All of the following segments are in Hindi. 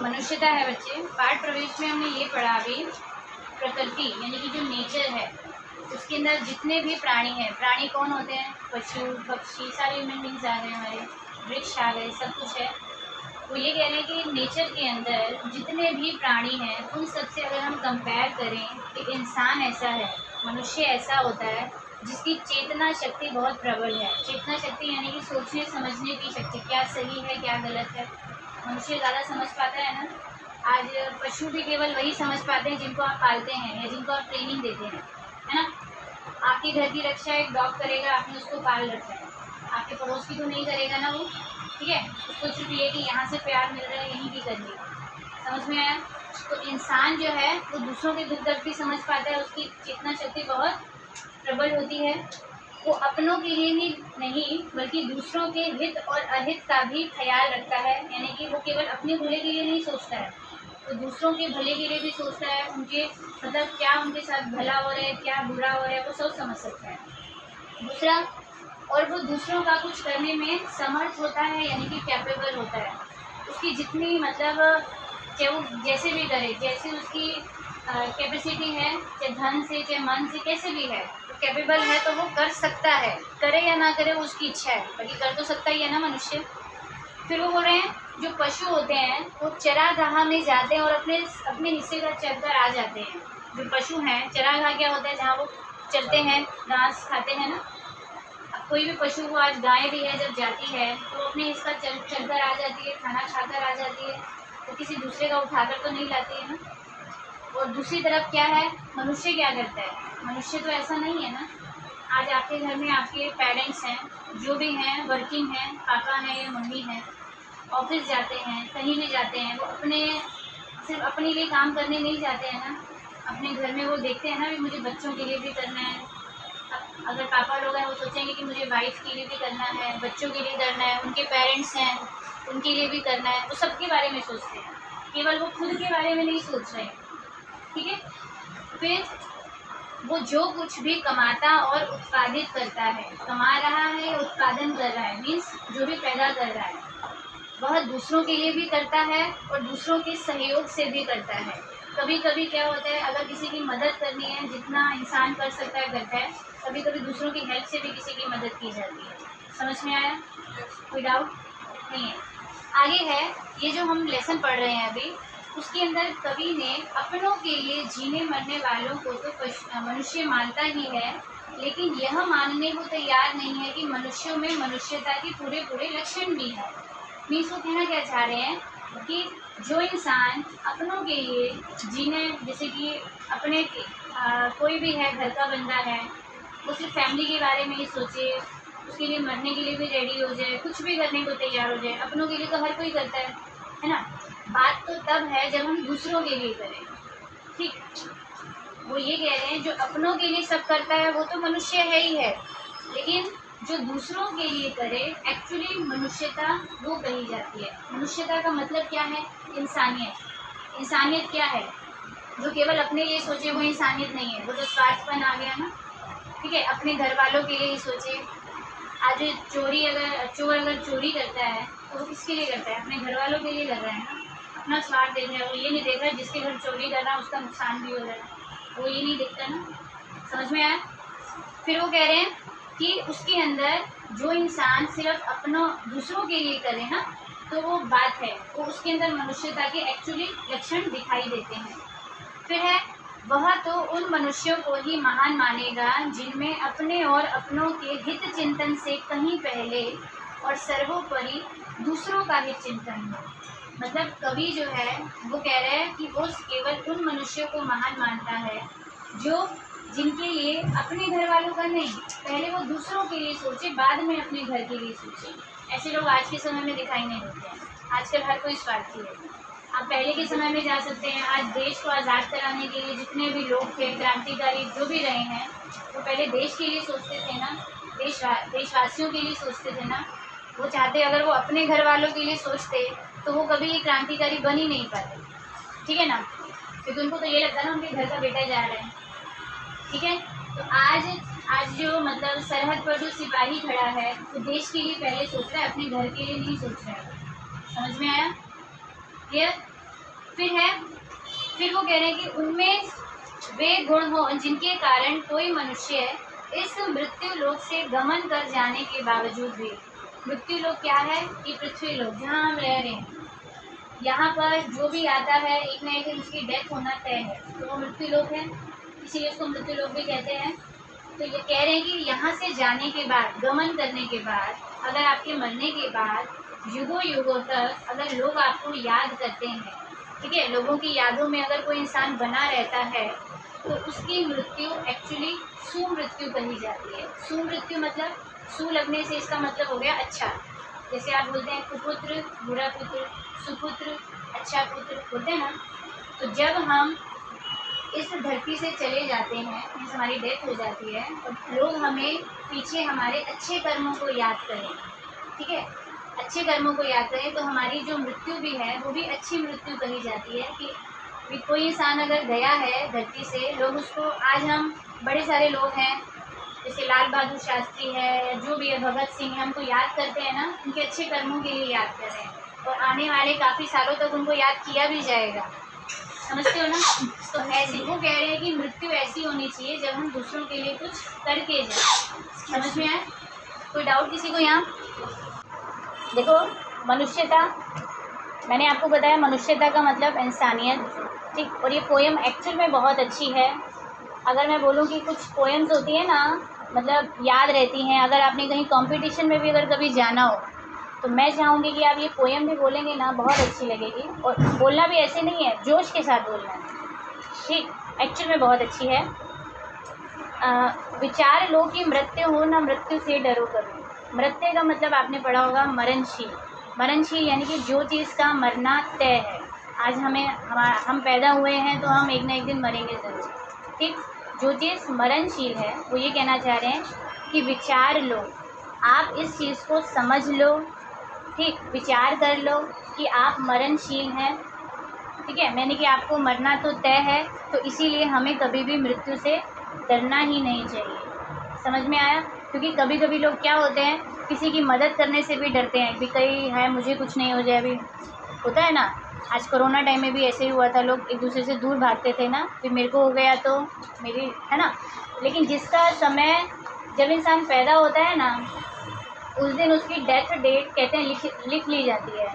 मनुष्यता है बच्चे। पाठ प्रवेश में हमने ये पढ़ा अभी, प्रकृति यानी कि जो नेचर है उसके अंदर जितने भी प्राणी हैं, प्राणी कौन होते हैं? पशु पक्षी, सारे ह्यूमन बींग्स आ गए, हमारे वृक्ष आ गए, सब कुछ है। वो ये कह रहे हैं कि नेचर के अंदर जितने भी प्राणी हैं उन सब से अगर हम कंपेयर करें कि इंसान ऐसा है, मनुष्य ऐसा होता है जिसकी चेतना शक्ति बहुत प्रबल है। चेतना शक्ति यानी कि सोचने समझने की शक्ति, क्या सही है क्या गलत है, मनुष्य ज़्यादा समझ पाता है ना। आज पशु भी केवल वही समझ पाते हैं जिनको आप पालते हैं या जिनको आप ट्रेनिंग देते हैं, है ना। आपके घर की रक्षा एक डॉग करेगा, आपने उसको पाल रखा है, आपके पड़ोस की तो नहीं करेगा ना वो, ठीक है। उसको सिर्फ ये कि यहाँ से प्यार मिल रहा है यहीं की करनी है। समझ में आया? तो इंसान जो है वो दूसरों के दुख दर्द भी समझ पाता है, उसकी चेतना शक्ति बहुत प्रबल होती है। वो अपनों के लिए ही नहीं बल्कि दूसरों के हित और अहित का भी ख्याल रखता है, यानी कि वो केवल अपने भले के लिए नहीं सोचता है, तो दूसरों के भले के लिए भी सोचता है। उनके मतलब क्या उनके साथ भला हो रहा है क्या बुरा हो रहा है वो सब समझ सकता है। दूसरा, और वो दूसरों का कुछ करने में समर्थ होता है, यानी कि कैपेबल होता है। उसकी जितनी मतलब चाहे वो जैसे भी करे, जैसे उसकी कैपेसिटी है, चाहे धन से चाहे मन से कैसे भी है, तो कैपेबल है तो वो कर सकता है। करे या ना करे वो उसकी इच्छा है, बाकी कर तो सकता ही है ना मनुष्य। फिर वो बोल रहे हैं जो पशु होते हैं वो चरागाह में जाते हैं और अपने अपने हिस्से का चरकर आ जाते हैं। जो पशु हैं, चरागाह क्या होता है? जहाँ वो चरते हैं, घास खाते हैं ना। अब कोई भी पशु को, आज गाय भी है, जब जाती है तो अपने हिस्सा चरकर आ जाती है, खाना खाकर आ जाती है, तो किसी दूसरे का उठाकर तो नहीं लाती है ना। और दूसरी तरफ क्या है, मनुष्य क्या करता है? मनुष्य तो ऐसा नहीं है ना। आज आपके घर में आपके पेरेंट्स हैं, जो भी हैं वर्किंग हैं, पापा हैं या मम्मी हैं, ऑफिस जाते हैं, कहीं भी जाते हैं, वो अपने सिर्फ अपने लिए काम करने नहीं जाते हैं ना। अपने घर में वो देखते हैं ना भी मुझे बच्चों के लिए भी करना है। अगर पापा लोग हैं वो सोचेंगे कि मुझे वाइफ के लिए भी करना है, बच्चों के लिए करना है, उनके पेरेंट्स हैं उनके लिए भी करना है, वो सबके बारे में सोचते हैं, केवल वो खुद के बारे में नहीं सोच रहे हैं, ठीक है। फिर वो जो कुछ भी कमाता और उत्पादित करता है, कमा रहा है, उत्पादन कर रहा है, मीन्स जो भी पैदा कर रहा है, वह दूसरों के लिए भी करता है और दूसरों के सहयोग से भी करता है। कभी कभी क्या होता है, अगर किसी की मदद करनी है, जितना इंसान कर सकता है करता है, कभी कभी दूसरों की हेल्प से भी किसी की मदद की जाती है। समझ में आया? कोई डाउट नहीं है? आगे है ये जो हम लेसन पढ़ रहे हैं अभी, उसके अंदर कवि ने अपनों के लिए जीने मरने वालों को तो मनुष्य मानता ही है, लेकिन यह मानने को तैयार नहीं है कि मनुष्यों में मनुष्यता के पूरे पूरे लक्षण भी हैं। मीन्स वो कहना क्या चाह रहे हैं कि जो इंसान अपनों के लिए जीने, जैसे कि अपने कोई भी है, घर का बंदा है, वो सिर्फ फैमिली के बारे में ही सोचे, उसके लिए मरने के लिए भी रेडी हो जाए, कुछ भी करने को तैयार हो जाए। अपनों के लिए तो हर कोई करता है ना। बात तो तब है जब हम दूसरों के लिए करें, ठीक। वो ये कह रहे हैं जो अपनों के लिए सब करता है वो तो मनुष्य है ही है, लेकिन जो दूसरों के लिए करे, एक्चुअली मनुष्यता वो कही जाती है। मनुष्यता का मतलब क्या है? इंसानियत। इंसानियत क्या है? जो केवल अपने लिए सोचे वो इंसानियत नहीं है, वो तो स्वार्थपन आ गया ना, ठीक है। अपने घर वालों के लिए ही सोचे। आज चोर अगर चोरी करता है तो वो किसके लिए करता है? अपने घर वालों के लिए कर रहा है ना, अपना स्वार्थ देख रहा है। वो ये नहीं देख रहा है जिसके घर चोरी कर रहा है उसका नुकसान भी हो रहा है, वो ये नहीं देखता ना। समझ में आया? फिर वो कह रहे हैं कि उसके अंदर जो इंसान सिर्फ अपनों दूसरों के लिए करे ना, तो वो बात है, वो उसके अंदर मनुष्यता के एक्चुअली लक्षण दिखाई देते हैं। फिर है वह तो उन मनुष्यों को ही महान मानेगा जिनमें अपने और अपनों के हित चिंतन से कहीं पहले और सर्वोपरि दूसरों का हित चिंतन हो। मतलब कवि जो है वो कह रहे हैं कि वो केवल उन मनुष्यों को महान मानता है जो जिनके लिए अपने घर वालों का नहीं, पहले वो दूसरों के लिए सोचे, बाद में अपने घर के लिए सोचे। ऐसे लोग आज के समय में दिखाई नहीं देते हैं। आजकल हर कोई स्वार्थी है। आप पहले के समय में जा सकते हैं, आज देश को आज़ाद कराने के लिए जितने भी लोग थे, क्रांतिकारी जो भी रहे हैं, वो पहले देश के लिए सोचते थे ना, देशवासियों के लिए सोचते थे ना। वो चाहते, अगर वो अपने घर वालों के लिए सोचते तो वो कभी क्रांतिकारी बन ही नहीं पाते, ठीक है ना, क्योंकि उनको तो ये लगता है ना उनके घर का बेटा जा रहा है, ठीक है। तो आज जो मतलब सरहद पर जो सिपाही खड़ा है वो देश के लिए पहले सोच रहा है, अपने घर के लिए नहीं सोच रहा है। समझ में आया? क्लियर? फिर वो कह रहे हैं कि उनमें वे गुण हो जिनके कारण कोई मनुष्य इस मृत्यु लोक से गमन कर जाने के बावजूद भी, मृत्यु लोक क्या है कि पृथ्वी लोक जहाँ हम रह रहे हैं, यहाँ पर जो भी आता है एक ना एक दिन उसकी डेथ होना तय है, तो वो मृत्यु लोक है, इसीलिए उसको मृत्यु लोक भी कहते हैं। तो ये कह रहे हैं कि यहाँ से जाने के बाद, गमन करने के बाद, अगर आपके मरने के बाद युगों युगों तक अगर लोग आपको याद करते हैं, ठीक है, लोगों की यादों में अगर कोई इंसान बना रहता है, तो उसकी मृत्यु एक्चुअली सुमृत्यु कही जाती है। सुमृत्यु मतलब सु लगने से इसका मतलब हो गया अच्छा, जैसे आप बोलते हैं कुपुत्र, बुरा पुत्र, सुपुत्र, अच्छा पुत्र होते हैं ना। तो जब हम इस धरती से चले जाते हैं, मीन्स हमारी डेथ हो जाती है, और लोग हमें पीछे हमारे अच्छे कर्मों को याद करें, ठीक है, अच्छे कर्मों को याद करें, तो हमारी जो मृत्यु भी है वो भी अच्छी मृत्यु कही जाती है। कि कोई इंसान अगर गया है धरती से, लोग उसको, आज हम बड़े सारे लोग हैं जैसे लाल बहादुर शास्त्री है या जो भी है, भगत सिंह है, हमको याद करते हैं ना, उनके अच्छे कर्मों के लिए याद कर रहे हैं, और आने वाले काफ़ी सालों तक उनको याद किया भी जाएगा, समझते हो ना। तो ऐसे वो कह रहे हैं कि मृत्यु ऐसी होनी चाहिए जब हम दूसरों के लिए कुछ करके जाए। समझ में आया? कोई डाउट किसी को यहाँ? देखो, मनुष्यता, मैंने आपको बताया मनुष्यता का मतलब इंसानियत, ठीक। और ये पोएम एक्चुअल में बहुत अच्छी है। अगर मैं बोलूँ कि कुछ पोएम्स होती है ना, मतलब याद रहती हैं, अगर आपने कहीं कंपटीशन में भी अगर कभी जाना हो, तो मैं चाहूँगी कि आप ये पोएम भी बोलेंगे ना, बहुत अच्छी लगेगी। और बोलना भी ऐसे नहीं है, जोश के साथ बोलना है, ठीक। एक्चुअल में बहुत अच्छी है। विचार लो कि मृत्यु हो ना मृत्यु से डरो करो। मृत्यु का मतलब आपने पढ़ा होगा मरणशील। मरणशील यानी कि जो चीज़ का मरना तय है। आज हम पैदा हुए हैं तो हम एक ना एक दिन मरेंगे ज़रूर, ठीक। जो चीज़ मरणशील है वो ये कहना चाह रहे हैं कि विचार लो, आप इस चीज़ को समझ लो, ठीक, विचार कर लो कि आप मरणशील हैं, ठीक है, यानी कि आपको मरना तो तय है, तो इसीलिए हमें कभी भी मृत्यु से डरना ही नहीं चाहिए। समझ में आया? क्योंकि कभी कभी लोग क्या होते हैं, किसी की मदद करने से भी डरते हैं, भी कहीं है मुझे कुछ नहीं हो जाए, अभी होता है ना। आज कोरोना टाइम में भी ऐसे ही हुआ था, लोग एक दूसरे से दूर भागते थे ना, फिर मेरे को हो गया तो मेरी, है ना। लेकिन जिसका समय, जब इंसान पैदा होता है ना, उस दिन उसकी डेथ डेट कहते हैं लिख ली जाती है।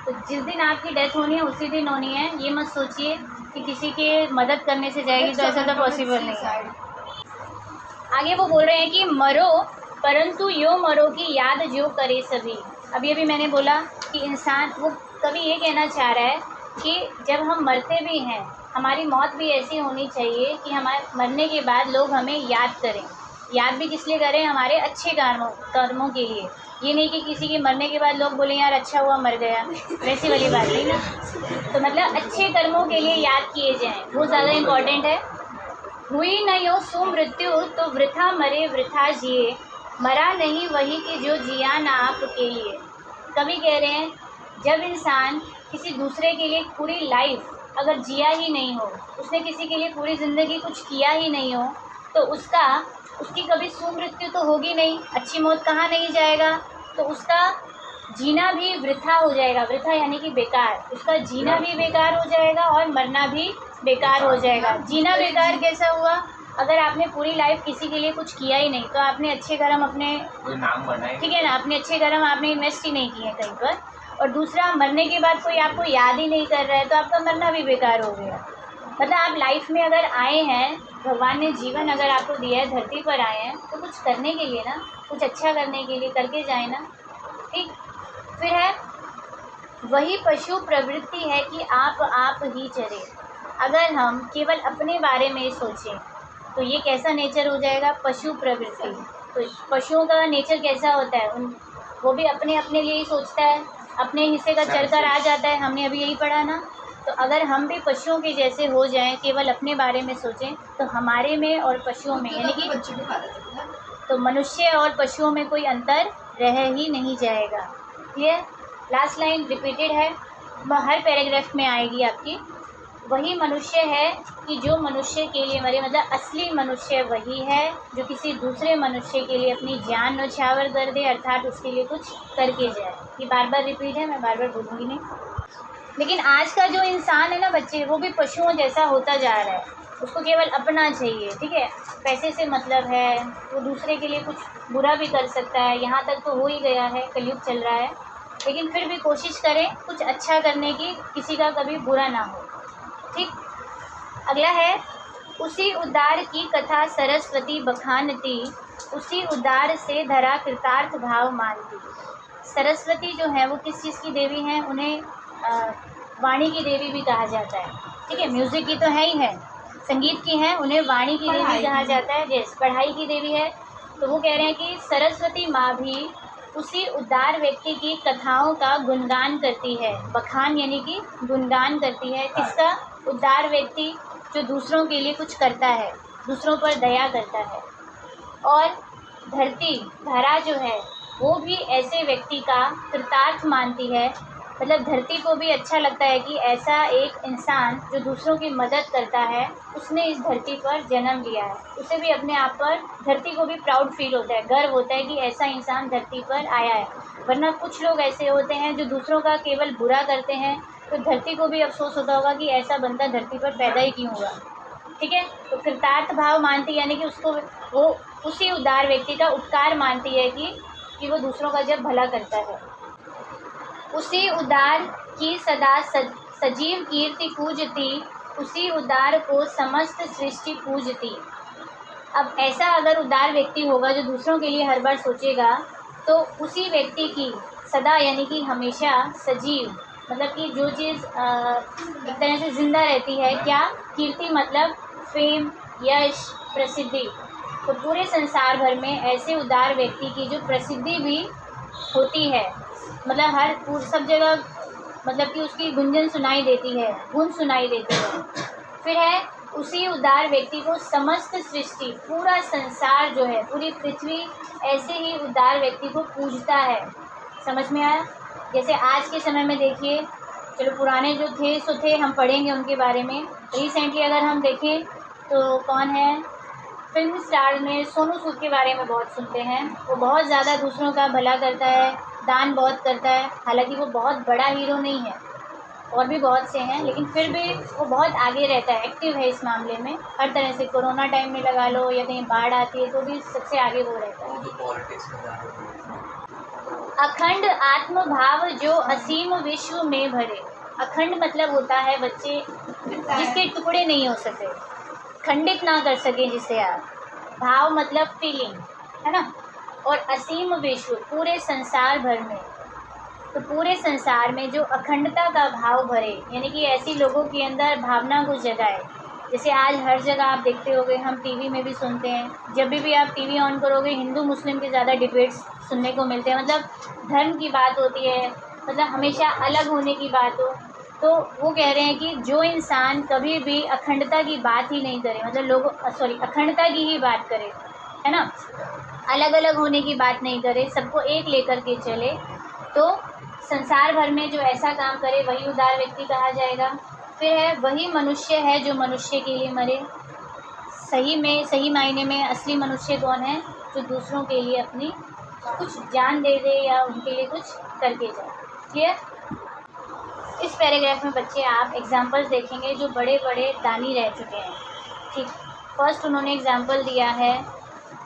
तो जिस दिन आपकी डेथ होनी है उसी दिन होनी है। ये मत सोचिए कि किसी के मदद करने से जाएगी, तो ऐसा तो पॉसिबल नहीं है। आगे वो बोल रहे हैं कि मरो परंतु यो मरो की याद जो करे सभी। अभी अभी मैंने बोला कि इंसान, वो कभी ये कहना चाह रहा है कि जब हम मरते भी हैं, हमारी मौत भी ऐसी होनी चाहिए कि हमारे मरने के बाद लोग हमें याद करें। याद भी किस लिए करें? हमारे अच्छे कर्मों के लिए। ये नहीं कि किसी के मरने के बाद लोग बोलें यार अच्छा हुआ मर गया, वैसी वाली बात नहीं ना। तो मतलब अच्छे कर्मों के लिए याद किए जाएं, वो ज़्यादा इम्पोर्टेंट है। हुई न यो सुमृत्यु तो वृथा मरे वृथा जिए, मरा नहीं वही कि जो जिया ना आपके लिए। कवि कह रहे हैं जब इंसान किसी दूसरे के लिए पूरी लाइफ अगर जिया ही नहीं हो, उसने किसी के लिए पूरी ज़िंदगी कुछ किया ही नहीं हो, तो उसकी कभी सुमृत्यु तो होगी नहीं, अच्छी मौत कहाँ नहीं जाएगा, तो उसका जीना भी वृथा हो जाएगा। वृथा यानी कि बेकार, उसका जीना भी बेकार हो जाएगा और मरना भी बेकार हो जाएगा। जीना बेकार कैसा हुआ? अगर आपने पूरी लाइफ किसी के लिए कुछ किया ही नहीं, तो आपने अच्छे कर्म अपने, ठीक है ना, अपने अच्छे कर्म आपने इन्वेस्ट ही नहीं किए कहीं पर। और दूसरा, मरने के बाद कोई आपको याद ही नहीं कर रहा है, तो आपका मरना भी बेकार हो गया। मतलब आप लाइफ में अगर आए हैं, भगवान ने जीवन अगर आपको दिया है, धरती पर आए हैं, तो कुछ करने के लिए ना, कुछ अच्छा करने के लिए करके जाए ना, ठीक। फिर है वही पशु प्रवृत्ति है कि आप ही चरे। अगर हम केवल अपने बारे में सोचें तो ये कैसा नेचर हो जाएगा? पशु प्रवृत्ति। तो पशुओं का नेचर कैसा होता है? वो भी अपने अपने लिए ही सोचता है, अपने हिस्से का चढ़कर आ जाता है। हमने अभी यही पढ़ा ना। तो अगर हम भी पशुओं के जैसे हो जाएं, केवल अपने बारे में सोचें, तो हमारे में और पशुओं में, यानी कि तो मनुष्य और पशुओं में कोई अंतर रह ही नहीं जाएगा। क्लियर? लास्ट लाइन रिपीटेड है, हर पैराग्राफ में आएगी आपकी। वही मनुष्य है कि जो मनुष्य के लिए मरे, मतलब असली मनुष्य वही है जो किसी दूसरे मनुष्य के लिए अपनी जान न्यौछावर कर दे, अर्थात उसके लिए कुछ करके जाए। ये बार बार रिपीट है, मैं बार बार बोलूँगी नहीं। लेकिन आज का जो इंसान है ना बच्चे, वो भी पशुओं जैसा होता जा रहा है। उसको केवल अपना चाहिए, ठीक है, पैसे से मतलब है, वो दूसरे के लिए कुछ बुरा भी कर सकता है, यहाँ तक तो हो ही गया है, कलयुग चल रहा है। लेकिन फिर भी कोशिश करें कुछ अच्छा करने की, किसी का कभी बुरा ना हो, ठीक। अगला है, उसी उद्धार की कथा सरस्वती बखानती, उसी उद्धार से धरा कृतार्थ भाव मानती। सरस्वती जो है वो किस चीज़ की देवी हैं? उन्हें वाणी की देवी भी कहा जाता है, ठीक है। म्यूज़िक की तो है ही है, संगीत की है, उन्हें वाणी की देवी कहा जाता है, जैसे पढ़ाई की देवी है। तो वो कह रहे हैं कि सरस्वती माँ भी उसी उद्धार व्यक्ति की कथाओं का गुणगान करती है। बखान यानी कि गुणगान करती है, किसका? उद्धार व्यक्ति जो दूसरों के लिए कुछ करता है, दूसरों पर दया करता है। और धरती, धरा जो है, वो भी ऐसे व्यक्ति का कृतार्थ मानती है, मतलब धरती को भी अच्छा लगता है कि ऐसा एक इंसान जो दूसरों की मदद करता है, उसने इस धरती पर जन्म लिया है। उसे भी अपने आप पर, धरती को भी प्राउड फील होता है, गर्व होता है कि ऐसा इंसान धरती पर आया है। वरना कुछ लोग ऐसे होते हैं जो दूसरों का केवल बुरा करते हैं, तो धरती को भी अफसोस होता होगा कि ऐसा बंदा धरती पर पैदा ही क्यों हुआ, ठीक है। तो कृतार्थ भाव मानती यानी कि उसको, वो उसी उदार व्यक्ति का उपकार मानती है कि वो दूसरों का जब भला करता है। उसी उदार की सदा सजीव कीर्ति पूजती, उसी उदार को समस्त सृष्टि पूजती। अब ऐसा अगर उदार व्यक्ति होगा जो दूसरों के लिए हर बार सोचेगा, तो उसी व्यक्ति की सदा यानी कि हमेशा सजीव, मतलब कि जो चीज़ एक तरह से ज़िंदा रहती है, क्या? कीर्ति मतलब फेम, यश, प्रसिद्धि। तो पूरे संसार भर में ऐसे उदार व्यक्ति की जो प्रसिद्धि भी होती है, मतलब हर सब जगह, मतलब कि उसकी गुंजन सुनाई देती है, गुण सुनाई देती है। फिर है, उसी उदार व्यक्ति को समस्त सृष्टि, पूरा संसार जो है, पूरी पृथ्वी ऐसे ही उदार व्यक्ति को पूजता है। समझ में आया? जैसे आज के समय में देखिए, चलो पुराने जो थे सो थे, हम पढ़ेंगे उनके बारे में। रिसेंटली अगर हम देखें तो कौन है, फिल्म स्टार में सोनू सूद के बारे में बहुत सुनते हैं। वो बहुत ज़्यादा दूसरों का भला करता है, दान बहुत करता है। हालांकि वो बहुत बड़ा हीरो नहीं है, और भी बहुत से हैं, लेकिन फिर भी वो बहुत आगे रहता है, एक्टिव है इस मामले में। हर तरह से कोरोना टाइम में लगा लो, या कहीं बाढ़ आती है तो भी सबसे आगे वो रहता है। अखंड आत्मभाव जो असीम विश्व में भरे। अखंड मतलब होता है बच्चे, जिसके टुकड़े नहीं हो सके, खंडित ना कर सके जिसे आप। भाव मतलब फीलिंग, है ना। और असीम विश्व, पूरे संसार भर में। तो पूरे संसार में जो अखंडता का भाव भरे, यानी कि ऐसी लोगों के अंदर भावना को जगाए। जैसे आज हर जगह आप देखते होंगे, हम टीवी में भी सुनते हैं, जब भी आप टीवी ऑन करोगे हिंदू मुस्लिम के ज़्यादा डिबेट्स सुनने को मिलते हैं। मतलब धर्म की बात होती है, मतलब हमेशा अलग होने की बात हो। तो वो कह रहे हैं कि जो इंसान कभी भी अखंडता की बात ही नहीं करे, मतलब लोगों अखंडता की ही बात करे, है ना, अलग अलग होने की बात नहीं करे, सबको एक लेकर के चले, तो संसार भर में जो ऐसा काम करे वही उदार व्यक्ति कहा जाएगा। फिर है, वही मनुष्य है जो मनुष्य के लिए मरे। सही मायने में असली मनुष्य कौन है? जो दूसरों के लिए अपनी कुछ जान दे दे या उनके लिए कुछ करके जाए। क्लियर? इस पैराग्राफ में बच्चे आप एग्जाम्पल्स देखेंगे जो बड़े बड़े दानी रह चुके हैं, ठीक। फर्स्ट उन्होंने एग्जाम्पल दिया है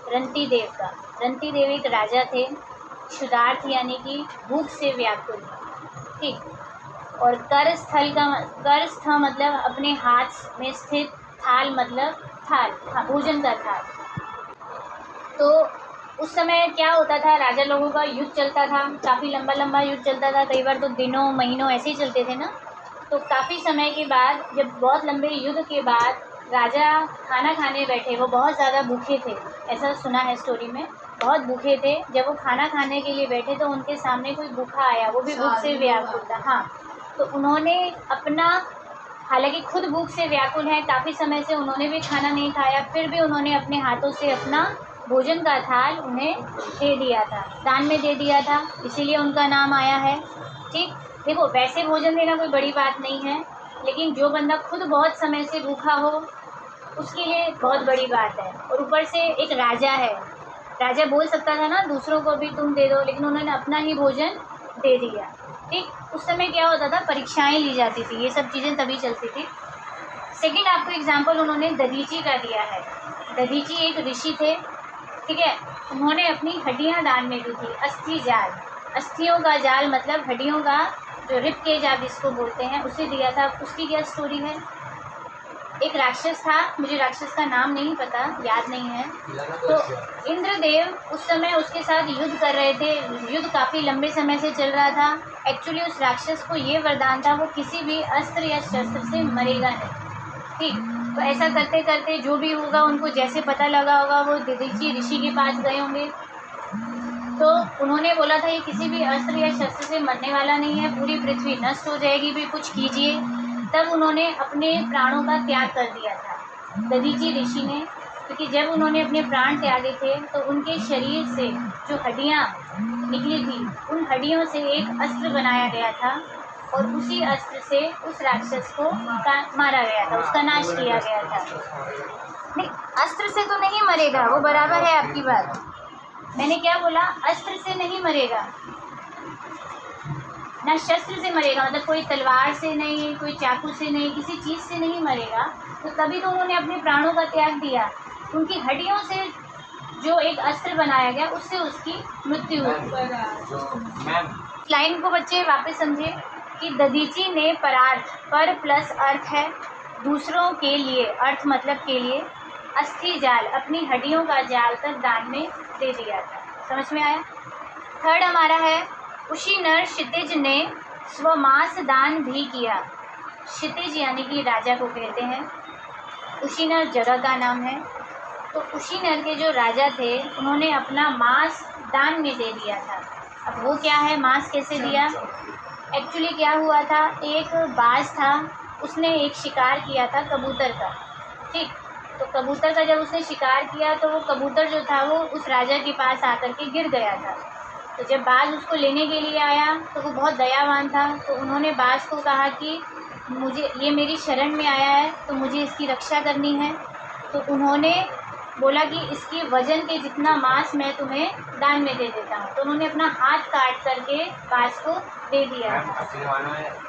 रंती देव का। रंती देव एक राजा थे, क्षुधार्थ यानी कि भूख से व्याकुल, ठीक। और करस्थ मतलब अपने हाथ में स्थित, थाल मतलब थाल, हाँ, भोजन का थाल। तो उस समय क्या होता था, राजा लोगों का युद्ध चलता था, काफ़ी लंबा लंबा युद्ध चलता था, कई बार तो दिनों महीनों ऐसे ही चलते थे ना। तो काफ़ी समय के बाद, जब बहुत लंबे युद्ध के बाद राजा खाना खाने बैठे, वो बहुत ज़्यादा भूखे थे, ऐसा सुना है स्टोरी में, बहुत भूखे थे। जब वो खाना खाने के लिए बैठे तो उनके सामने कोई भूखा आया, वो भी भूख से व्याकुल था, हाँ। तो उन्होंने अपना, हालांकि खुद भूख से व्याकुल है, काफ़ी समय से उन्होंने भी खाना नहीं खाया, फिर भी उन्होंने अपने हाथों से अपना भोजन का थाल उन्हें दे दिया था, दान में दे दिया था, इसीलिए उनका नाम आया है, ठीक। देखो, वैसे भोजन देना कोई बड़ी बात नहीं है, लेकिन जो बंदा खुद बहुत समय से भूखा हो उसके लिए बहुत बड़ी बात है। और ऊपर से एक राजा है, राजा बोल सकता था ना दूसरों को भी तुम दे दो, लेकिन उन्होंने अपना ही भोजन दे दिया। ठीक। उस समय क्या होता था, परीक्षाएं ली जाती थी, ये सब चीज़ें तभी चलती थी। सेकंड आपको एग्जाम्पल उन्होंने दधीची का दिया है। दधीची एक ऋषि थे, ठीक है। उन्होंने अपनी हड्डियां दान में दी थी, अस्थि जाल, अस्थियों का जाल मतलब हड्डियों का जो रिब केज आप जिसको बोलते हैं, उसे दिया था। उसकी क्या स्टोरी है, एक राक्षस था, मुझे राक्षस का नाम नहीं पता, याद नहीं है। तो इंद्रदेव उस समय उसके साथ युद्ध कर रहे थे, युद्ध काफ़ी लंबे समय से चल रहा था। एक्चुअली उस राक्षस को ये वरदान था, वो किसी भी अस्त्र या शस्त्र से मरेगा नहीं, ठीक। तो ऐसा करते करते जो भी होगा, उनको जैसे पता लगा होगा, वो दधीची ऋषि के पास गए होंगे। तो उन्होंने बोला था ये किसी भी अस्त्र या शस्त्र से मरने वाला नहीं है, पूरी पृथ्वी नष्ट हो जाएगी, भी कुछ कीजिए। तब उन्होंने अपने प्राणों का त्याग कर दिया था दधीची ऋषि ने, क्योंकि जब उन्होंने अपने प्राण त्यागे थे तो उनके शरीर से जो हड्डियाँ निकली थी, उन हड्डियों से एक अस्त्र बनाया गया था और उसी अस्त्र से उस राक्षस को मारा गया था, उसका नाश किया गया था। नहीं, अस्त्र से तो नहीं मरेगा, वो बराबर है आपकी बात। मैंने क्या बोला, अस्त्र से नहीं मरेगा, ना शस्त्र से मरेगा, मतलब कोई तलवार से नहीं, कोई चाकू से नहीं, किसी चीज़ से नहीं मरेगा। तो तभी तो उन्होंने अपने प्राणों का त्याग दिया। उनकी हड्डियों से जो एक अस्त्र बनाया गया, उससे उसकी मृत्यु हुई। लाइन को बच्चे वापस समझे कि दधीची ने परार्थ, पर प्लस अर्थ है, दूसरों के लिए, अर्थ मतलब के लिए, अस्थि जाल, अपनी हड्डियों का जाल तक दान में दे दिया था। समझ में आया। थर्ड हमारा है, उशीनर क्षितिज ने स्वमास दान भी किया। क्षितिज यानी कि राजा को कहते हैं, उशीनर जगह का नाम है। तो उशीनर के जो राजा थे, उन्होंने अपना मांस दान में दे दिया था। अब वो क्या है, मांस कैसे दिया। एक्चुअली क्या हुआ था, एक बाज था, उसने एक शिकार किया था कबूतर का, ठीक। तो कबूतर का जब उसने शिकार किया तो वो कबूतर जो था वो उस राजा के पास आकर के गिर गया था। तो जब बाज उसको लेने के लिए आया तो वो बहुत दयावान था, तो उन्होंने बाज को कहा कि मुझे, ये मेरी शरण में आया है तो मुझे इसकी रक्षा करनी है। तो उन्होंने बोला कि इसकी वजन के जितना मांस मैं तुम्हें दान में दे देता हूँ। तो उन्होंने अपना हाथ काट करके बाज को दे दिया।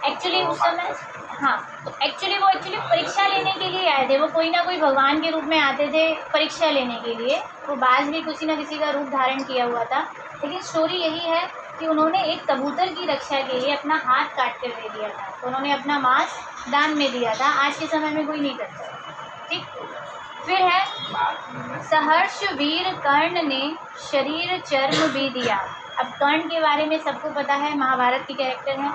एक्चुअली उस समय, हाँ, तो एक्चुअली वो परीक्षा लेने के लिए आए थे, वो कोई ना कोई भगवान के रूप में आते थे परीक्षा लेने के लिए। वो बाज भी किसी न किसी का रूप धारण किया हुआ था, लेकिन स्टोरी यही है कि उन्होंने एक कबूतर की रक्षा के लिए अपना हाथ काट कर दे दिया था। तो उन्होंने अपना मांस दान में दिया था, आज के समय में कोई नहीं करता, ठीक। फिर है, सहर्ष वीर कर्ण ने शरीर चर्म भी दिया। अब कर्ण के बारे में सबको पता है, महाभारत के कैरेक्टर हैं।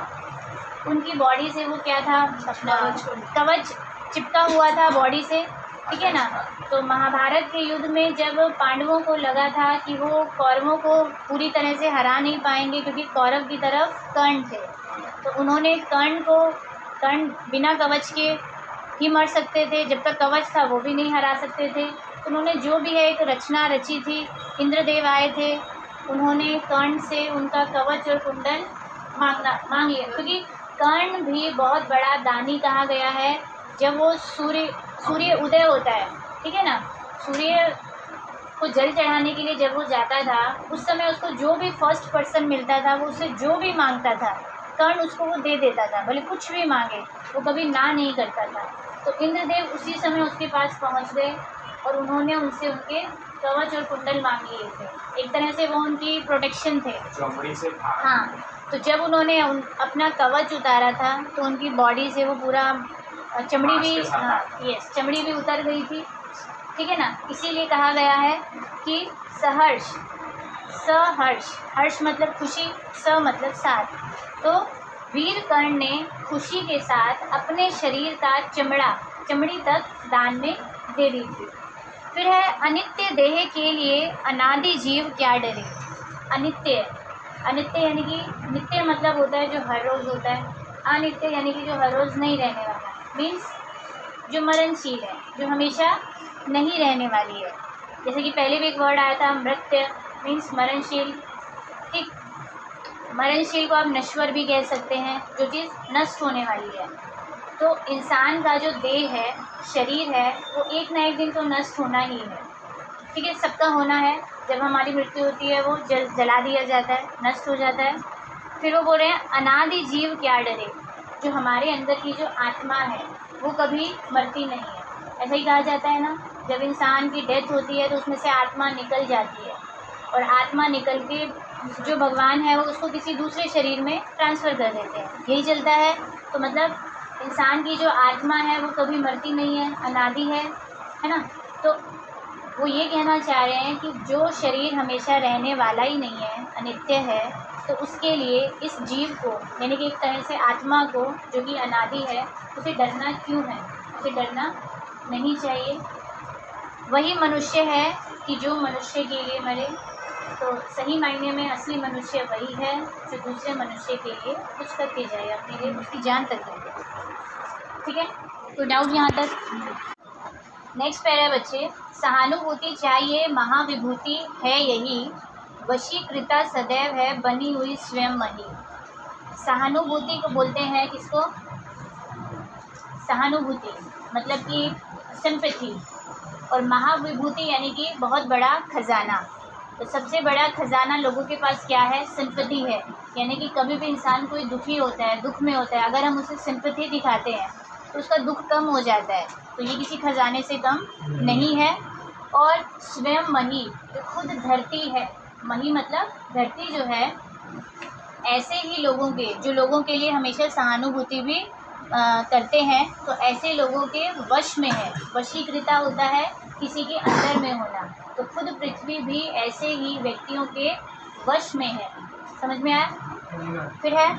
उनकी बॉडी से वो क्या था, अपना कवच चिपका हुआ था बॉडी से, ठीक है ना। तो महाभारत के युद्ध में जब पांडवों को लगा था कि वो कौरवों को पूरी तरह से हरा नहीं पाएंगे, क्योंकि कौरव की तरफ कर्ण थे, तो उन्होंने कर्ण बिना कवच के ही मर सकते थे, जब तक कवच था वो भी नहीं हरा सकते थे। तो उन्होंने जो भी है एक रचना रची थी, इंद्रदेव आए थे, उन्होंने कर्ण से उनका कवच और कुंडल मांग लिया, क्योंकि कर्ण भी बहुत बड़ा दानी कहा गया है। जब वो सूर्य उदय होता है, ठीक है ना, सूर्य को जल चढ़ाने के लिए जब वो जाता था, उस समय उसको जो भी फर्स्ट पर्सन मिलता था, वो उससे जो भी मांगता था, कर्ण उसको वो दे देता था, भले कुछ भी मांगे, वो कभी ना नहीं करता था। तो इंद्रदेव उसी समय उसके पास पहुंच गए और उन्होंने उनसे उनके कवच और कुंडल मांग लिए थे। एक तरह से वो उनकी प्रोटेक्शन थे, हाँ। तो जब उन्होंने अपना कवच उतारा था तो उनकी बॉडी से वो पूरा चमड़ी भी, हाँ यस, चमड़ी भी उतर गई थी, ठीक है ना। इसीलिए कहा गया है कि सहर्ष, हर्ष मतलब खुशी, स मतलब साथ। तो वीर कर्ण ने खुशी के साथ अपने शरीर का चमड़ी तक दान में दे दी थी। फिर है, अनित्य देह के लिए अनादि जीव क्या डरे। अनित्य यानी कि नित्य मतलब होता है जो हर रोज़ होता है, अनित्य यानी कि जो हर रोज़ नहीं रहने वाला, मीन्स जो मरणशील है, जो हमेशा नहीं रहने वाली है। जैसे कि पहले भी एक वर्ड आया था, मृत्य मीन्स मरणशील, ठीक। मरणशील को आप नश्वर भी कह सकते हैं, जो चीज़ नष्ट होने वाली है। तो इंसान का जो देह है, शरीर है, वो एक ना एक दिन तो नष्ट होना ही है, ठीक है, सबका होना है। जब हमारी मृत्यु होती है वो जला दिया जाता है, नष्ट हो जाता है। फिर वो बोल रहे हैं अनादि जीव क्या डरे, जो हमारे अंदर की जो आत्मा है वो कभी मरती नहीं है। ऐसा ही कहा जाता है ना, जब इंसान की डेथ होती है तो उसमें से आत्मा निकल जाती है और आत्मा निकल के जो भगवान है वो उसको किसी दूसरे शरीर में ट्रांसफ़र कर देते हैं, यही चलता है। तो मतलब इंसान की जो आत्मा है वो कभी मरती नहीं है, अनादि है ना। तो वो ये कहना चाह रहे हैं कि जो शरीर हमेशा रहने वाला ही नहीं है, अनित्य है, तो उसके लिए इस जीव को यानी कि एक तरह से आत्मा को जो कि अनादि है उसे डरना क्यों है, उसे डरना नहीं चाहिए। वही मनुष्य है कि जो मनुष्य के लिए मरे, तो सही मायने में असली मनुष्य वही है जो दूसरे मनुष्य के लिए कुछ करके जाए, अपने लिए उसकी जान तक दे दे। ठीक है, तो डाउट यहाँ तक। नेक्स्ट पैरा बच्चे, सहानुभूति चाहिए महाविभूति है यही, वशीकृता सदैव है बनी हुई स्वयं मही। सहानुभूति को बोलते हैं किसको, सहानुभूति मतलब कि सिंपैथी, और महाविभूति यानी कि बहुत बड़ा खजाना। तो सबसे बड़ा खजाना लोगों के पास क्या है, सिंपैथी है। यानी कि कभी भी इंसान कोई दुखी होता है, दुख में होता है, अगर हम उसे सिंपैथी दिखाते हैं तो उसका दुख कम हो जाता है। तो ये किसी खजाने से कम नहीं है। और स्वयं मही जो खुद धरती है, मही मतलब धरती जो है, ऐसे ही लोगों के जो लोगों के लिए हमेशा सहानुभूति भी करते हैं, तो ऐसे लोगों के वश में है। वशीकृता होता है किसी के अंदर में होना, तो खुद पृथ्वी भी ऐसे ही व्यक्तियों के वश में है। समझ में आया। फिर है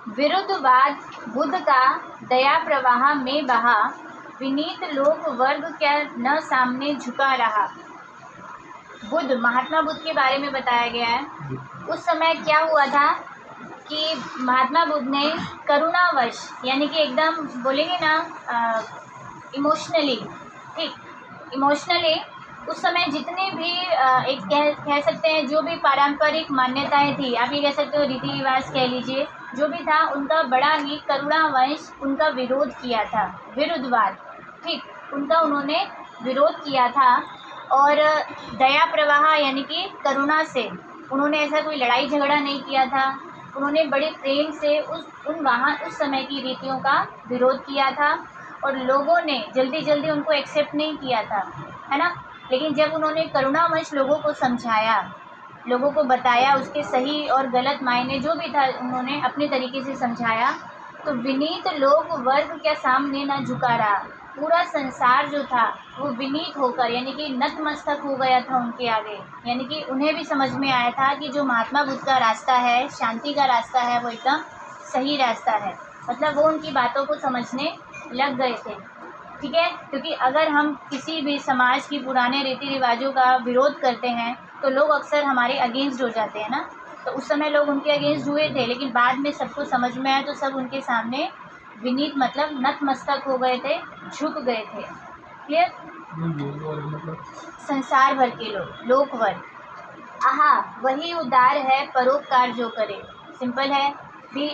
विरुद्धवाद बुद्ध का दया प्रवाह में बहा, विनीत लोक वर्ग क्या न सामने झुका रहा। बुद्ध, महात्मा बुद्ध के बारे में बताया गया है। उस समय क्या हुआ था कि महात्मा बुद्ध ने करुणावश यानी कि एकदम बोलेंगे ना इमोशनली, ठीक, इमोशनली उस समय जितने भी एक कह सकते हैं जो भी पारंपरिक मान्यताएं थी, आप ये कह सकते हो रीति रिवाज कह लीजिए, जो भी था उनका बड़ा ही करुणावश उनका विरोध किया था, विरुद्धवाद, ठीक, उनका उन्होंने विरोध किया था। और दया प्रवाह यानी कि करुणा से उन्होंने ऐसा कोई लड़ाई झगड़ा नहीं किया था, उन्होंने बड़े प्रेम से उस समय की रीतियों का विरोध किया था और लोगों ने जल्दी जल्दी उनको एक्सेप्ट नहीं किया था, है ना। लेकिन जब उन्होंने करुणावश लोगों को समझाया, लोगों को बताया, उसके सही और गलत मायने जो भी था उन्होंने अपने तरीके से समझाया, तो विनीत लोक वर्ग क्या सामने ना झुका रहा। पूरा संसार जो था वो विनीत होकर यानी कि नतमस्तक हो गया था उनके आगे। यानी कि उन्हें भी समझ में आया था कि जो महात्मा बुद्ध का रास्ता है, शांति का रास्ता है, वो एकदम सही रास्ता है। मतलब वो उनकी बातों को समझने लग गए थे, ठीक है। क्योंकि अगर हम किसी भी समाज की पुराने रीति रिवाजों का विरोध करते हैं तो लोग अक्सर हमारे अगेंस्ट हो जाते हैं ना। तो उस समय लोग उनके अगेंस्ट हुए थे, लेकिन बाद में सबको समझ में आया तो सब उनके सामने विनीत मतलब नतमस्तक हो गए थे, झुक गए थे। क्लियर। संसार भर के लोक वर्ग, आहा वही उदार है परोपकार जो करे। सिंपल है भी,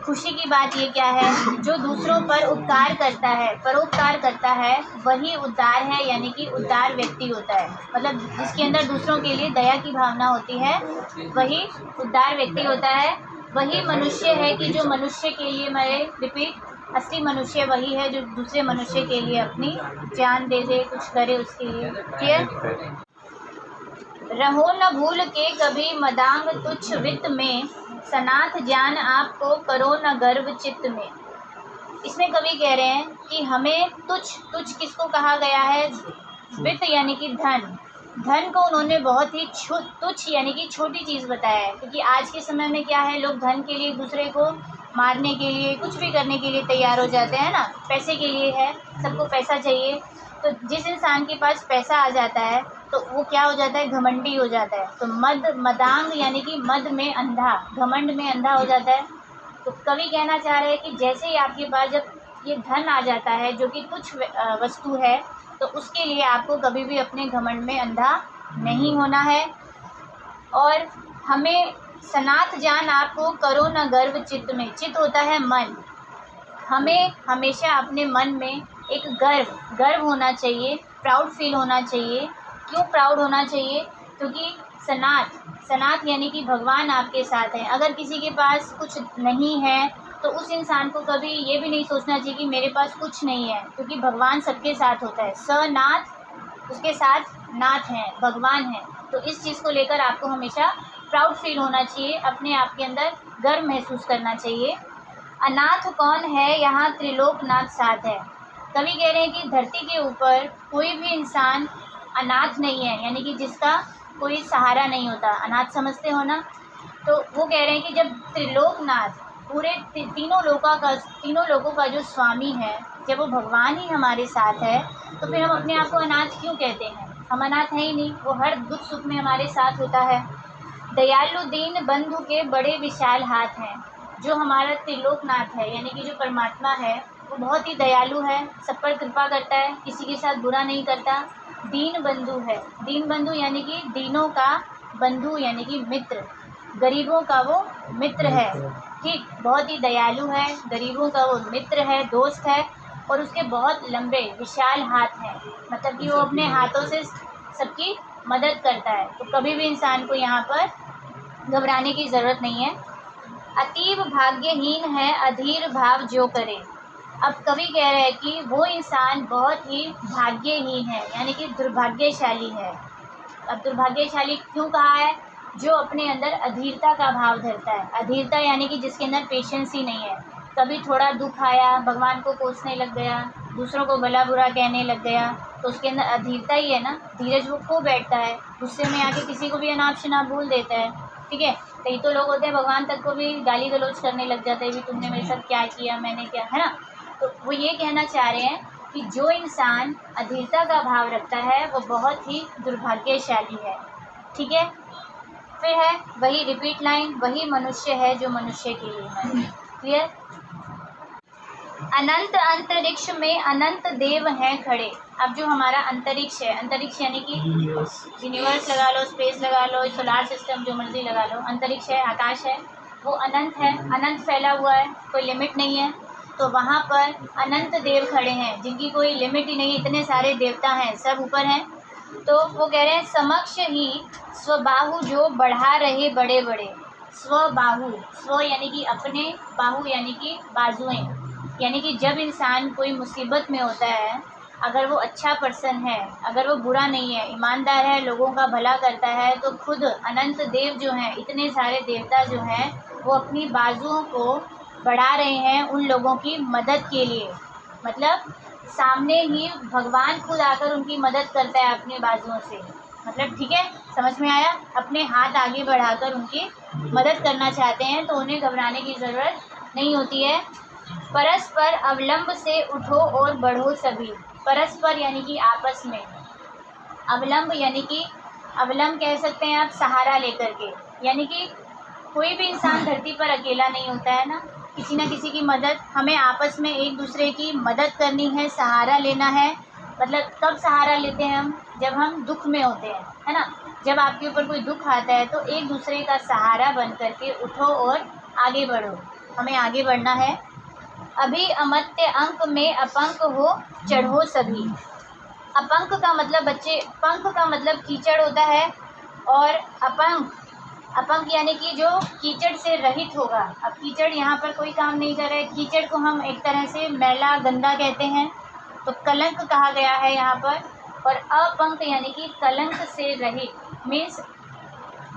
खुशी की बात ये क्या है, जो दूसरों पर उपकार करता है, परोपकार करता है, वही उदार है। यानी कि उदार व्यक्ति होता है, मतलब जिसके अंदर दूसरों के लिए दया की भावना होती है, वही उदार व्यक्ति होता है। वही मनुष्य है कि जो मनुष्य के लिए मरे। रिपीट, असली मनुष्य वही है जो दूसरे मनुष्य के लिए अपनी जान दे दे, कुछ करे उसके लिए। क्लियर। रहो न भूल के कभी मदांग तुच्छ वित्त में, सनाथ ज्ञान आपको करो न गर्व चित्त में। इसमें कवि कह रहे हैं कि हमें तुच्छ किसको कहा गया है, वित्त यानी कि धन। धन को उन्होंने बहुत ही तुच्छ यानी कि छोटी चीज़ बताया है। क्योंकि आज के समय में क्या है, लोग धन के लिए दूसरे को मारने के लिए, कुछ भी करने के लिए तैयार हो जाते हैं ना। पैसे के लिए है, सबको पैसा चाहिए। तो जिस इंसान के पास पैसा आ जाता है तो वो क्या हो जाता है, घमंडी हो जाता है। तो मदांग यानी कि मद में अंधा, घमंड में अंधा हो जाता है। तो कवि कहना चाह रहे हैं कि जैसे ही आपके पास जब ये धन आ जाता है जो कि कुछ वस्तु है, तो उसके लिए आपको कभी भी अपने घमंड में अंधा नहीं होना है। और हमें सनाथ जान आपको करो न गर्व चित्त में। चित्त होता है मन। हमें हमेशा अपने मन में एक गर्व होना चाहिए, प्राउड फील होना चाहिए। क्यों प्राउड होना चाहिए? क्योंकि सनात, सनात यानी कि भगवान आपके साथ हैं। अगर किसी के पास कुछ नहीं है तो उस इंसान को कभी ये भी नहीं सोचना चाहिए कि मेरे पास कुछ नहीं है, क्योंकि भगवान सबके साथ होता है। सनात, उसके साथ नाथ हैं, भगवान हैं। तो इस चीज़ को लेकर आपको हमेशा प्राउड फील होना चाहिए, अपने आप के अंदर गर्व महसूस करना चाहिए। अनाथ कौन है, यहाँ त्रिलोकनाथ साथ है। कवि कह रहे हैं कि धरती के ऊपर कोई भी इंसान अनाथ नहीं है, यानी कि जिसका कोई सहारा नहीं होता। अनाथ समझते हो ना? तो वो कह रहे हैं कि जब त्रिलोकनाथ, पूरे तीनों लोगों का जो स्वामी है, जब वो भगवान ही हमारे साथ है, तो फिर हम अपने आप को अनाथ क्यों कहते हैं? हम अनाथ है ही नहीं, वो हर दुख सुख में हमारे साथ होता है। दयालु दीन बंधु के बड़े विशाल हाथ हैं। जो हमारा त्रिलोकनाथ है, यानी कि जो परमात्मा है, वो बहुत ही दयालु है, सब पर कृपा करता है, किसी के साथ बुरा नहीं करता। दीन बंधु है, दीन बंधु यानी कि दीनों का बंधु यानी कि मित्र, गरीबों का वो मित्र है। ठीक, बहुत ही दयालु है, गरीबों का वो मित्र है, दोस्त है, और उसके बहुत लंबे विशाल हाथ हैं, मतलब कि वो अपने हाथों से सबकी मदद करता है। तो कभी भी इंसान को यहाँ पर घबराने की ज़रूरत नहीं है। अतीब भाग्यहीन है अधीर भाव जो करे। अब कवि कह रहे हैं कि वो इंसान बहुत ही भाग्यहीन है, यानी कि दुर्भाग्यशाली है। अब दुर्भाग्यशाली क्यों कहा है? जो अपने अंदर अधीरता का भाव धरता है। अधीरता यानी कि जिसके अंदर पेशेंस ही नहीं है। कभी थोड़ा दुख आया, भगवान को कोसने लग गया, दूसरों को भला बुरा कहने लग गया, तो उसके अंदर अधीरता ही है ना। धीरज वो खो बैठता है, गुस्से में आके किसी को भी अनाप शनाप बोल देता है। ठीक है, कई तो लोग होते हैं भगवान तक को भी गाली गलौज करने लग जाते हैं, भी तुमने मेरे साथ क्या किया, मैंने क्या, है ना। तो वो ये कहना चाह रहे हैं कि जो इंसान अधीरता का भाव रखता है वो बहुत ही दुर्भाग्यशाली है। ठीक है, फिर है वही रिपीट लाइन, वही मनुष्य है जो मनुष्य के लिए है। क्लियर? अनंत अंतरिक्ष में अनंत देव हैं खड़े। अब जो हमारा अंतरिक्ष है, अंतरिक्ष यानी कि यूनिवर्स लगा लो, स्पेस लगा लो, सोलार सिस्टम, जो मर्जी लगा लो, अंतरिक्ष है, आकाश है, वो अनंत है, अनंत फैला हुआ है, कोई लिमिट नहीं है। तो वहाँ पर अनंत देव खड़े हैं जिनकी कोई लिमिट ही नहीं, इतने सारे देवता हैं, सब ऊपर हैं। तो वो कह रहे हैं समक्ष ही स्वबाहु जो बढ़ा रहे बड़े बड़े। स्वबाहु, स्व यानी कि अपने, बाहु यानी कि बाजुएं, यानी कि जब इंसान कोई मुसीबत में होता है, अगर वो अच्छा पर्सन है, अगर वो बुरा नहीं है, ईमानदार है, लोगों का भला करता है, तो खुद अनंत देव जो हैं, इतने सारे देवता जो हैं, वो अपनी बाजुओं को बढ़ा रहे हैं उन लोगों की मदद के लिए। मतलब सामने ही भगवान खुद आकर उनकी मदद करता है अपने बाजुओं से। मतलब ठीक है, समझ में आया? अपने हाथ आगे बढ़ाकर उनकी मदद करना चाहते हैं, तो उन्हें घबराने की ज़रूरत नहीं होती है। परस्पर अवलंब से उठो और बढ़ो सभी। परस्पर यानी कि आपस में, अवलंब यानी कि अवलंब कह सकते हैं आप सहारा लेकर के, यानी कि कोई भी इंसान धरती पर अकेला नहीं होता है ना, किसी न किसी की मदद, हमें आपस में एक दूसरे की मदद करनी है, सहारा लेना है। मतलब कब सहारा लेते हैं हम? जब हम दुख में होते हैं, है ना। जब आपके ऊपर कोई दुख आता है तो एक दूसरे का सहारा बन करके उठो और आगे बढ़ो, हमें आगे बढ़ना है। अभी अमत्य अंक में अपंक हो चढ़ो सभी। अपंक का मतलब बच्चे, पंख का मतलब कीचड़ होता है, और अपंक, अपंक यानी कि जो कीचड़ से रहित होगा। अब कीचड़ यहाँ पर कोई काम नहीं कर रहा है, कीचड़ को हम एक तरह से मैला गंदा कहते हैं, तो कलंक कहा गया है यहाँ पर। और अपंक यानी कि कलंक से रहित, मीन्स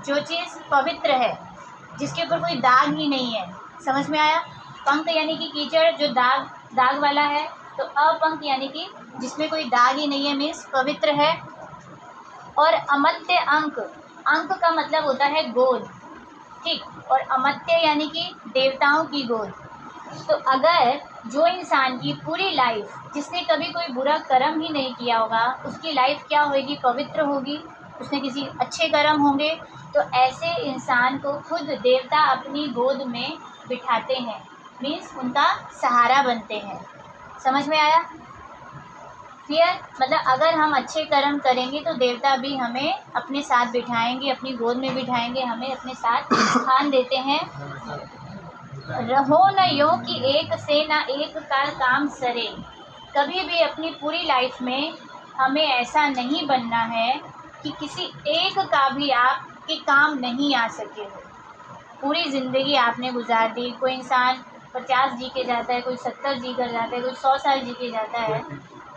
जो चीज़ पवित्र है, जिसके ऊपर कोई दाग ही नहीं है। समझ में आया? पंक यानी कि कीचड़ जो दाग वाला है, तो अपंक यानी कि जिसमें कोई दाग ही नहीं है, मीन्स पवित्र है। और अमत्य अंक, अंक का मतलब होता है गोद, ठीक, और अमत्य यानी कि देवताओं की गोद। तो अगर जो इंसान की पूरी लाइफ, जिसने कभी कोई बुरा कर्म ही नहीं किया होगा, उसकी लाइफ क्या होगी? पवित्र होगी, उसने किसी अच्छे कर्म होंगे, तो ऐसे इंसान को खुद देवता अपनी गोद में बिठाते हैं, मीन्स उनका सहारा बनते हैं। समझ में आया? क्लियर? मतलब अगर हम अच्छे कर्म करेंगे तो देवता भी हमें अपने साथ बिठाएंगे, अपनी गोद में बिठाएंगे, हमें अपने साथ स्थान देते हैं। रहो न यो कि एक से न एक का काम सरे। कभी भी अपनी पूरी लाइफ में हमें ऐसा नहीं बनना है कि किसी एक का भी आप कि काम नहीं आ सके हो। पूरी ज़िंदगी आपने गुजार दी, कोई इंसान 50 जी के जाता है, कोई 70 जी कर जाता है, कोई 100 साल जी के जाता है,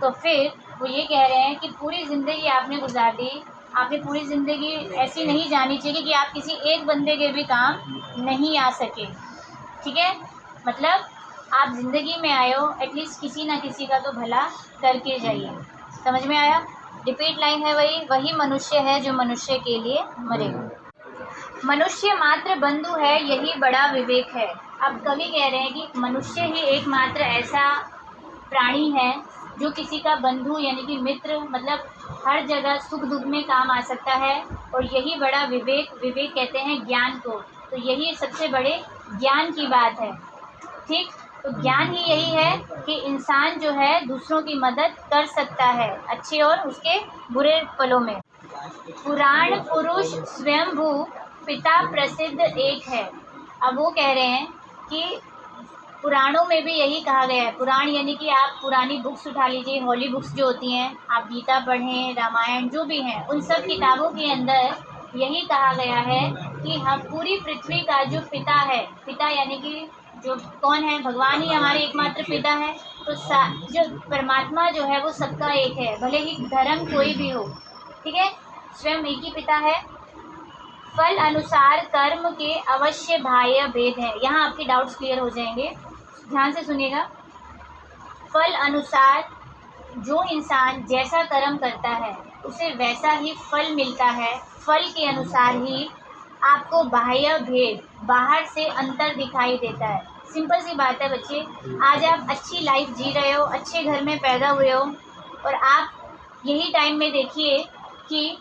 तो फिर वो ये कह रहे हैं कि पूरी ज़िंदगी आपने गुजार दी, आपने पूरी ज़िंदगी ऐसी नहीं जानी चाहिए कि आप किसी एक बंदे के भी काम नहीं आ सके। ठीक है, मतलब आप ज़िंदगी में आए हो, एटलीस्ट किसी ना किसी का तो भला करके जाइए। समझ में आया? रिपीट लाइन है वही मनुष्य है जो मनुष्य के लिए मरेगा। मनुष्य मात्र बंधु है, यही बड़ा विवेक है। अब कवि कह रहे हैं कि मनुष्य ही एकमात्र ऐसा प्राणी है जो किसी का बंधु यानी कि मित्र, मतलब हर जगह सुख दुख में काम आ सकता है। और यही बड़ा विवेक कहते हैं ज्ञान को, तो यही सबसे बड़े ज्ञान की बात है। ठीक, तो ज्ञान ही यही है कि इंसान जो है दूसरों की मदद कर सकता है अच्छे और उसके बुरे पलों में। पुराण पुरुष स्वयंभू पिता प्रसिद्ध एक है। अब वो कह रहे हैं कि पुराणों में भी यही कहा गया है। पुराण यानी कि आप पुरानी बुक्स उठा लीजिए, होली बुक्स जो होती हैं, आप गीता पढ़ें, रामायण जो भी हैं, उन सब किताबों के अंदर यही कहा गया है कि हम पूरी पृथ्वी का जो पिता है, पिता यानी कि जो कौन है, भगवान ही हमारे एकमात्र पिता है। तो जो परमात्मा जो है वो सबका एक है, भले ही धर्म कोई भी हो। ठीक है, स्वयं एक ही पिता है। फल अनुसार कर्म के अवश्य बाह्य भेद है। यहाँ आपके डाउट्स क्लियर हो जाएंगे, ध्यान से सुनिएगा। फल अनुसार जो इंसान जैसा कर्म करता है उसे वैसा ही फल मिलता है। फल के अनुसार ही आपको बाह्य भेद, बाहर से अंतर दिखाई देता है। सिंपल सी बात है बच्चे, आज आप अच्छी लाइफ जी रहे हो, अच्छे घर में पैदा हुए हो, और आप यही टाइम में देखिए कि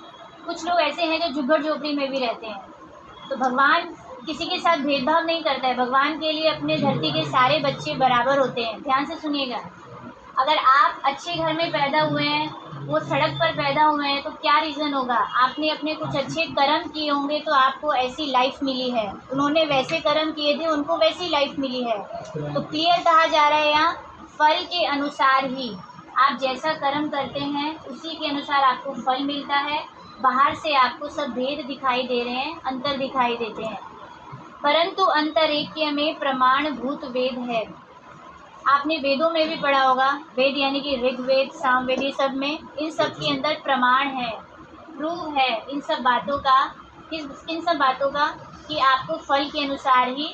कुछ लोग ऐसे हैं जो झुग्गड़ झोपड़ी में भी रहते हैं। तो भगवान किसी के साथ भेदभाव नहीं करता है। भगवान के लिए अपने धरती के सारे बच्चे बराबर होते हैं। ध्यान से सुनिएगा, अगर आप अच्छे घर में पैदा हुए हैं, वो सड़क पर पैदा हुए हैं, तो क्या रीज़न होगा? आपने अपने कुछ अच्छे कर्म किए होंगे तो आपको ऐसी लाइफ मिली है। उन्होंने वैसे कर्म किए थे, उनको वैसी लाइफ मिली है। तो क्लियर कहा जा रहा है यहाँ, फल के अनुसार ही आप जैसा कर्म करते हैं उसी के अनुसार आपको फल मिलता है। बाहर से आपको सब भेद दिखाई दे रहे हैं, अंतर दिखाई देते हैं, परंतु अंतरेक्य में प्रमाणभूत वेद है। आपने वेदों में भी पढ़ा होगा, वेद यानी कि ऋग्वेद, सामवेद, ये सब में इन सब के अंदर प्रमाण है, प्रूव है इन सब बातों का, इन सब बातों का कि आपको फल के अनुसार ही,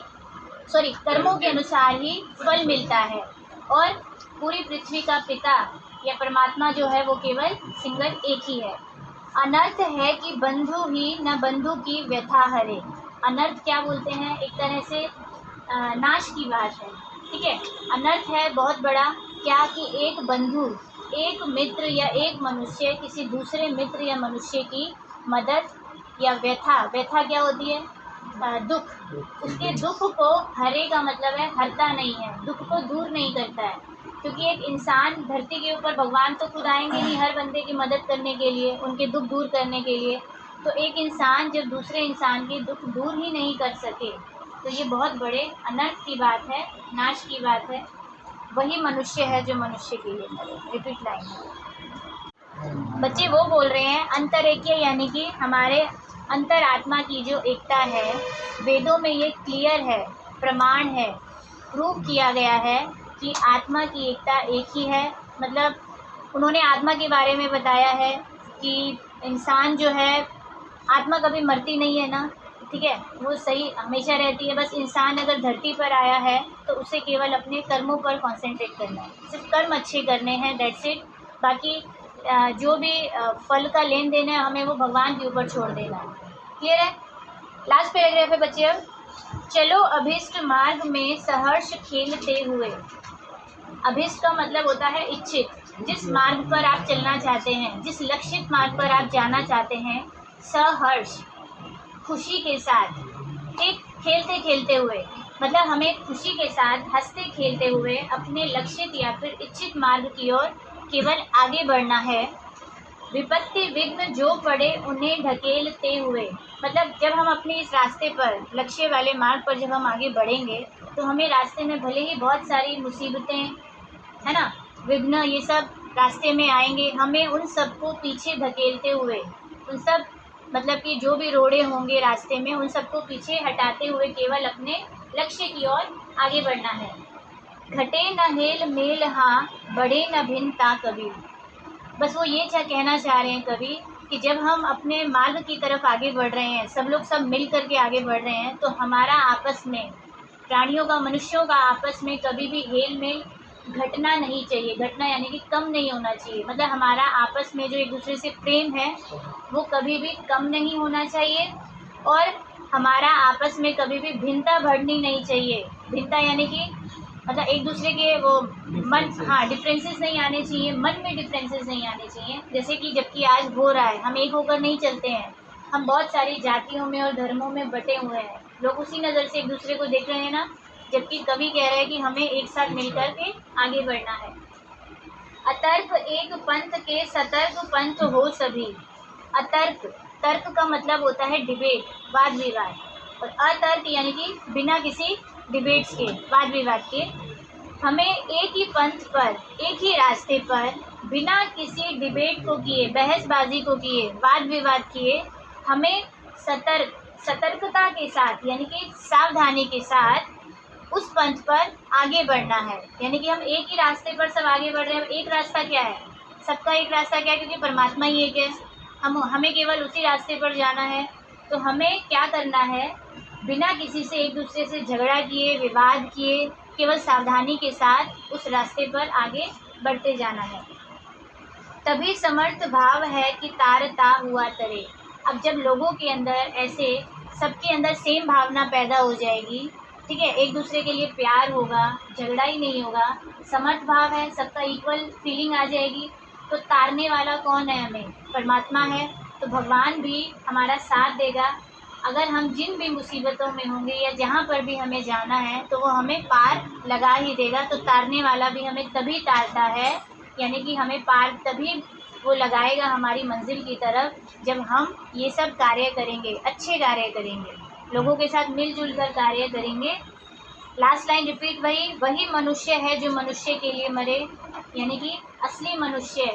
कर्मों के अनुसार ही फल मिलता है। और पूरी पृथ्वी का पिता या परमात्मा जो है वो केवल सिंगल एक ही है। अनर्थ है कि बंधु ही न बंधु की व्यथा हरे। अनर्थ क्या बोलते हैं? एक तरह से नाश की बात है। ठीक है, अनर्थ है बहुत बड़ा, क्या कि एक बंधु, एक मित्र या एक मनुष्य किसी दूसरे मित्र या मनुष्य की मदद या व्यथा क्या होती है? दुख, उसके दुख को हरे का मतलब है हरता नहीं है, दुख को दूर नहीं करता है। क्योंकि एक इंसान धरती के ऊपर, भगवान तो खुद आएंगे ही हर बंदे की मदद करने के लिए, उनके दुख दूर करने के लिए। तो एक इंसान जब दूसरे इंसान के दुख दूर ही नहीं कर सके तो ये बहुत बड़े अनर्थ की बात है, नाश की बात है। वही मनुष्य है जो मनुष्य के लिए मरे। रिपीट लाइन है बच्चे, वो बोल रहे हैं अंतरेक्य यानी कि हमारे अंतर आत्मा की जो एकता है, वेदों में ये क्लियर है, प्रमाण है, प्रूव किया गया है कि आत्मा की एकता एक ही है। मतलब उन्होंने आत्मा के बारे में बताया है कि इंसान जो है, आत्मा कभी मरती नहीं है ना, ठीक है, वो सही हमेशा रहती है। बस इंसान अगर धरती पर आया है तो उसे केवल अपने कर्मों पर कंसंट्रेट करना है, सिर्फ कर्म अच्छे करने हैं, दैट्स इट। बाकी जो भी फल का लेन देन है हमें वो भगवान के ऊपर छोड़ देना है। क्लियर है? लास्ट पैराग्राफ है बच्चे। अब चलो अभिष्ट मार्ग में सहर्ष खेलते हुए। अभिष्ट का मतलब होता है इच्छित, जिस मार्ग पर आप चलना चाहते हैं, जिस लक्षित मार्ग पर आप जाना चाहते हैं, सहर्ष खुशी के साथ, ठीक, खेलते खेलते हुए, मतलब हमें खुशी के साथ हंसते खेलते हुए अपने लक्षित या फिर इच्छित मार्ग की ओर केवल आगे बढ़ना है। विपत्ति विघ्न जो पड़े उन्हें ढकेलते हुए, मतलब जब हम अपने इस रास्ते पर, लक्ष्य वाले मार्ग पर जब हम आगे बढ़ेंगे तो हमें रास्ते में भले ही बहुत सारी मुसीबतें, है ना, विघ्न, ये सब रास्ते में आएंगे, हमें उन सबको पीछे धकेलते हुए, उन सब मतलब कि जो भी रोड़े होंगे रास्ते में उन सबको पीछे हटाते हुए केवल अपने लक्ष्य की ओर आगे बढ़ना है। घटे न हेल मेल हाँ, बढ़े न भिन्नता कभी। बस वो ये कहना चाह रहे हैं कवि कि जब हम अपने मार्ग की तरफ आगे बढ़ रहे हैं, सब लोग सब मिल करके आगे बढ़ रहे हैं, तो हमारा आपस में, प्राणियों का, मनुष्यों का आपस में कभी भी हेल मेल घटना नहीं चाहिए। घटना यानी कि कम नहीं होना चाहिए। मतलब हमारा आपस में जो एक दूसरे से प्रेम है वो कभी भी कम नहीं होना चाहिए, और हमारा आपस में कभी भी भिन्नता बढ़नी नहीं चाहिए। भिन्नता यानी कि मतलब एक दूसरे के वो मन, हाँ, डिफरेंसेस नहीं आने चाहिए, मन में डिफरेंसेस नहीं आने चाहिए। जैसे कि जबकि आज हो रहा है, हम एक होकर नहीं चलते हैं, हम बहुत सारी जातियों में और धर्मों में बटे हुए हैं। लोग उसी नज़र से एक दूसरे को देख रहे हैं ना, जबकि कवि कह रहे हैं कि हमें एक साथ मिलकर के आगे बढ़ना है। अतर्क एक पंथ के सतर्क पंथ हो सभी। अतर्क, तर्क का मतलब होता है डिबेट, वाद विवाद, और अतर्क यानी कि बिना किसी डिबेट्स के, वाद विवाद के। हमें एक ही पंथ पर, एक ही रास्ते पर, बिना किसी डिबेट को किए, बहसबाजी को किए, वाद विवाद किए, हमें सतर्कता के साथ यानी कि सावधानी के साथ उस पंथ पर आगे बढ़ना है। यानी कि हम एक ही रास्ते पर सब आगे बढ़ रहे हैं। एक रास्ता क्या है? सबका एक रास्ता क्या है? क्योंकि परमात्मा ही एक है, हमें केवल उसी रास्ते पर जाना है। तो हमें क्या करना है? बिना किसी से, एक दूसरे से झगड़ा किए, विवाद किए, केवल सावधानी के साथ उस रास्ते पर आगे बढ़ते जाना है। तभी समर्थ भाव है कि तारता हुआ तरे। अब जब लोगों के अंदर ऐसे, सबके अंदर सेम भावना पैदा हो जाएगी, ठीक है, एक दूसरे के लिए प्यार होगा, झगड़ा ही नहीं होगा, समर्थ भाव है, सबका इक्वल फीलिंग आ जाएगी, तो तारने वाला कौन है? हमें परमात्मा है। तो भगवान भी हमारा साथ देगा। अगर हम जिन भी मुसीबतों में होंगे या जहाँ पर भी हमें जाना है, तो वो हमें पार लगा ही देगा। तो तारने वाला भी हमें तभी तारता है, यानी कि हमें पार तभी वो लगाएगा हमारी मंजिल की तरफ, जब हम ये सब कार्य करेंगे, अच्छे कार्य करेंगे, लोगों के साथ मिलजुल कर कार्य करेंगे। लास्ट लाइन रिपीट, वही मनुष्य है जो मनुष्य के लिए मरे। यानी कि असली मनुष्य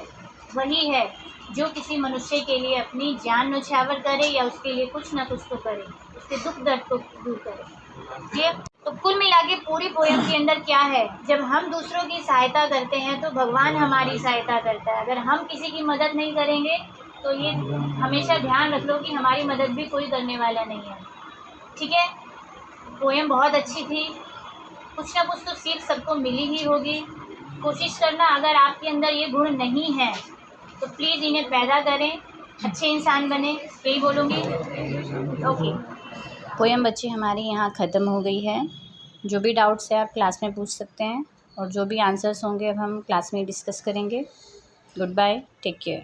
वही है जो किसी मनुष्य के लिए अपनी जान न्यौछावर करे या उसके लिए कुछ ना कुछ तो करे, उसके दुख दर्द को दूर करे। ये तो कुल मिला के पूरी पोयम के अंदर क्या है? जब हम दूसरों की सहायता करते हैं तो भगवान हमारी सहायता करता है। अगर हम किसी की मदद नहीं करेंगे तो ये हमेशा ध्यान रख लो कि हमारी मदद भी कोई करने वाला नहीं है। ठीक है, पोयम बहुत अच्छी थी, कुछ ना कुछ तो सीख सबको मिली ही होगी। कोशिश करना, अगर आपके अंदर ये गुण नहीं है तो प्लीज़ इन्हें पैदा करें, अच्छे इंसान बने, यही बोलूँगी। ओके, पोयम बच्चे हमारी यहाँ ख़त्म हो गई है। जो भी डाउट्स है आप क्लास में पूछ सकते हैं, और जो भी आंसर्स होंगे अब हम क्लास में डिस्कस करेंगे। Good bye, take care.